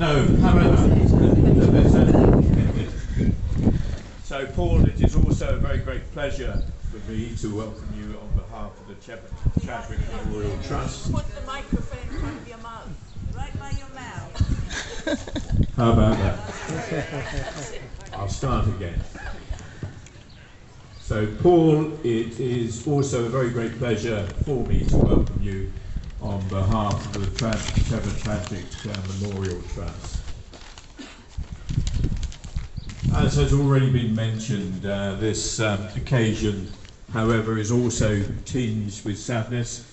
No, how about that? So, Paul, it is also a very great pleasure for me to welcome you on behalf of the Chadwick Memorial Trust. Put the microphone in front of your mouth, right by your mouth. How about that? I'll start again. So, Paul, it is also a very great pleasure for me to welcome you on behalf of the Trevor Chadwick Memorial Trust. As has already been mentioned, this occasion, however, is also tinged with sadness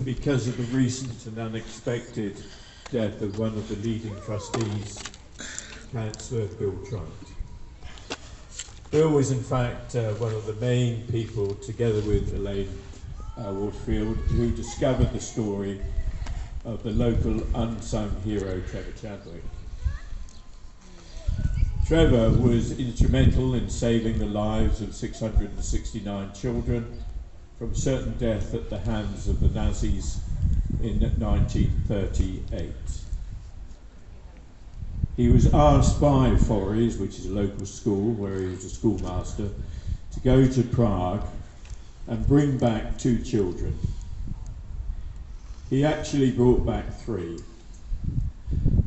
because of the recent and unexpected death of one of the leading trustees, Councillor Bill Trent. Bill was in fact one of the main people, together with Elaine Woodfield, who discovered the story of the local unsung hero, Trevor Chadwick. Trevor was instrumental in saving the lives of 669 children from certain death at the hands of the Nazis in 1938. He was asked by Forres, which is a local school where he was a schoolmaster, to go to Prague and bring back 2 children. He actually brought back 3.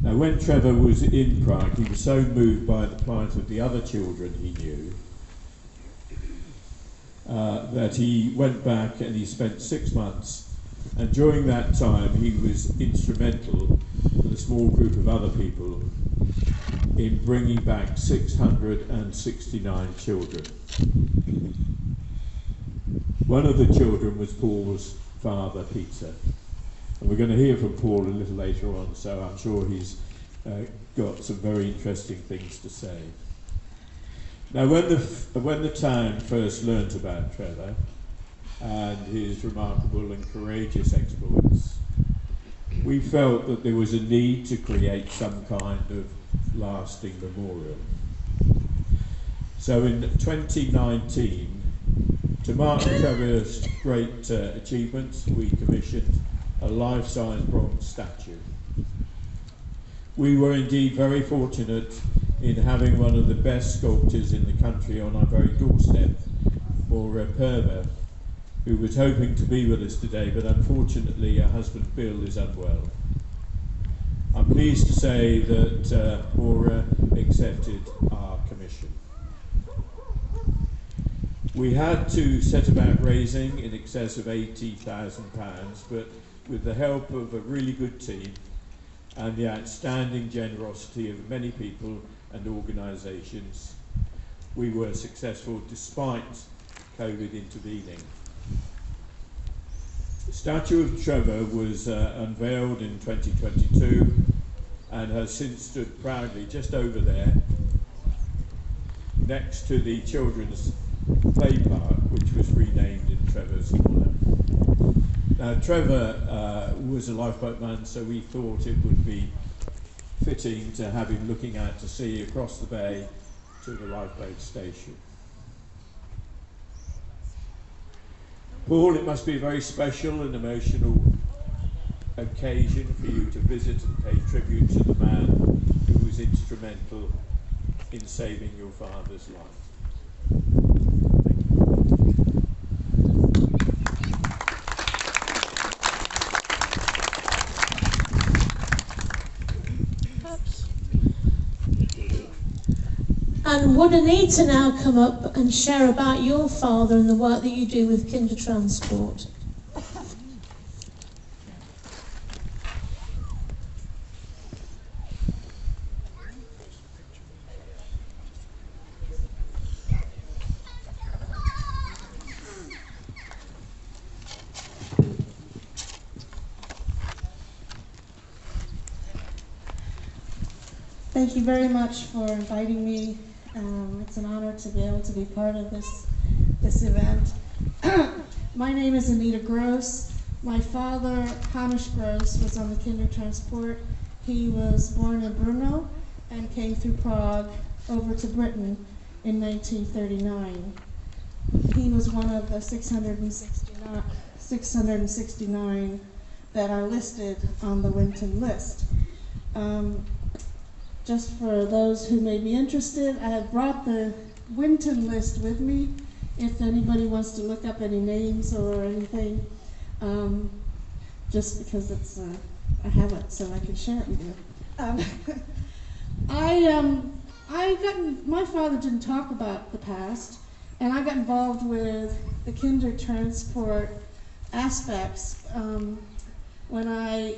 Now, when Trevor was in Prague, he was so moved by the plight of the other children he knew that he went back and he spent 6 months, and during that time he was instrumental with a small group of other people in bringing back 669 children. One of the children was Paul's father, Peter. And we're going to hear from Paul a little later on, so I'm sure he's got some very interesting things to say. Now, when the town first learnt about Trevor and his remarkable and courageous exploits, we felt that there was a need to create some kind of lasting memorial. So in 2019, to mark Trevor's great achievements, we commissioned a life-size bronze statue. We were indeed very fortunate in having one of the best sculptors in the country on our very doorstep, Maura Perver, who was hoping to be with us today, but unfortunately her husband Bill is unwell. I'm pleased to say that Maura accepted our commission. We had to set about raising in excess of £80,000, but with the help of a really good team and the outstanding generosity of many people and organisations, we were successful despite COVID intervening. The statue of Trevor was unveiled in 2022 and has since stood proudly just over there next to the children's play park, which was renamed in Trevor's honour. Now, Trevor was a lifeboat man, so we thought it would be fitting to have him looking out to sea across the bay to the lifeboat station. Paul, it must be a very special and emotional occasion for you to visit and pay tribute to the man who was instrumental in saving your father's life. And would Anita now come up and share about your father and the work that you do with Kinder Transport? Thank you very much for inviting me. It's an honor to be able to be part of this event. My name is Anita Gross. My father, Hamish Gross, was on the Kinder Transport. He was born in Brno and came through Prague over to Britain in 1939. He was one of the 669 that are listed on the Winton list. just for those who may be interested, I have brought the Winton list with me if anybody wants to look up any names or anything, just because it's I have it so I can share it with you. My father didn't talk about the past, and I got involved with the kinder transport aspects when I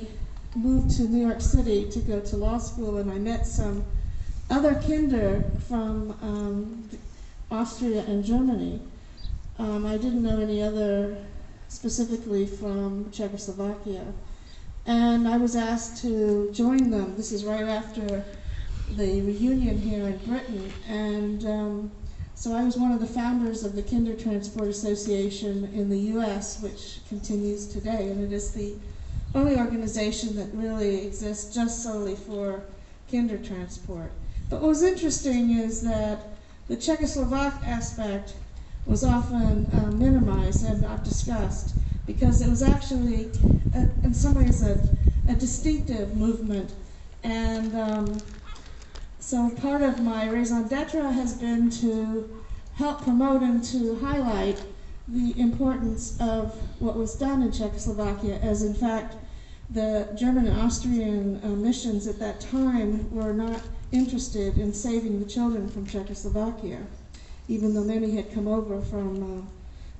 moved to New York City to go to law school, and I met some other kinder from Austria and Germany. I didn't know any other specifically from Czechoslovakia. And I was asked to join them. This is right after the reunion here in Britain. And so I was one of the founders of the Kinder Transport Association in the US, which continues today. And it is the only organization that really exists just solely for kinder transport. But what was interesting is that the Czechoslovak aspect was often minimized and not discussed, because it was actually, in some ways, a distinctive movement. And so part of my raison d'etre has been to help promote and to highlight the importance of what was done in Czechoslovakia, as in fact the German and Austrian missions at that time were not interested in saving the children from Czechoslovakia, even though many had come over from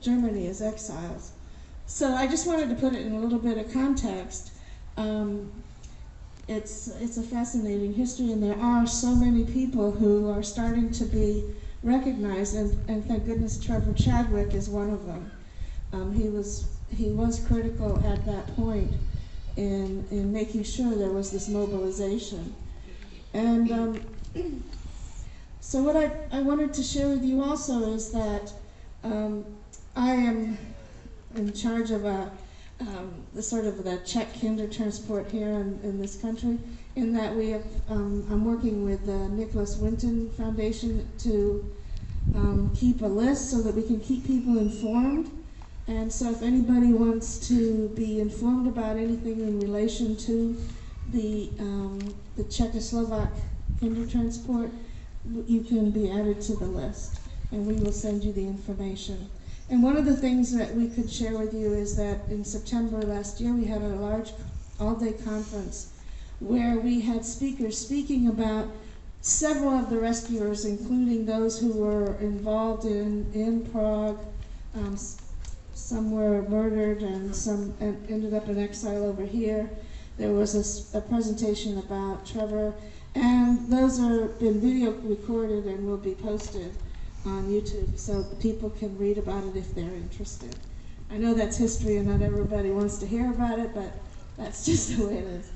Germany as exiles. So I just wanted to put it in a little bit of context. It's a fascinating history, and there are so many people who are starting to be recognized, and thank goodness Trevor Chadwick is one of them. He was critical at that point in making sure there was this mobilization. And so what I wanted to share with you also is that I am in charge of the Czech kinder transport here in this country, in that we have, I'm working with the Nicholas Winton Foundation to keep a list so that we can keep people informed. And so if anybody wants to be informed about anything in relation to the Czechoslovak kinder transport, you can be added to the list, and we will send you the information. And one of the things that we could share with you is that in September last year we had a large all-day conference where we had speakers speaking about several of the rescuers, including those who were involved in Prague. Some were murdered and some ended up in exile over here. There was a presentation about Trevor, and those are been video recorded and will be posted on YouTube, so people can read about it if they're interested. I know that's history and not everybody wants to hear about it, but that's just the way it is.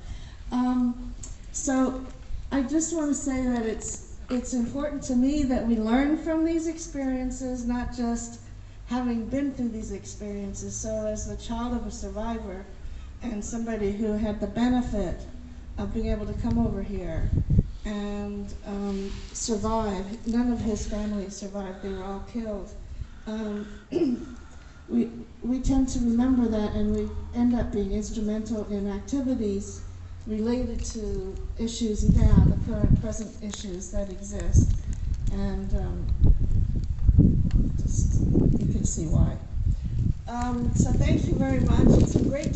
So I just want to say that it's important to me that we learn from these experiences, not just having been through these experiences. So as the child of a survivor and somebody who had the benefit of being able to come over here and survive, none of his family survived, they were all killed. We tend to remember that, and we end up being instrumental in activities related to issues now, the current present issues that exist. And just, you can see why. So thank you very much. It's a great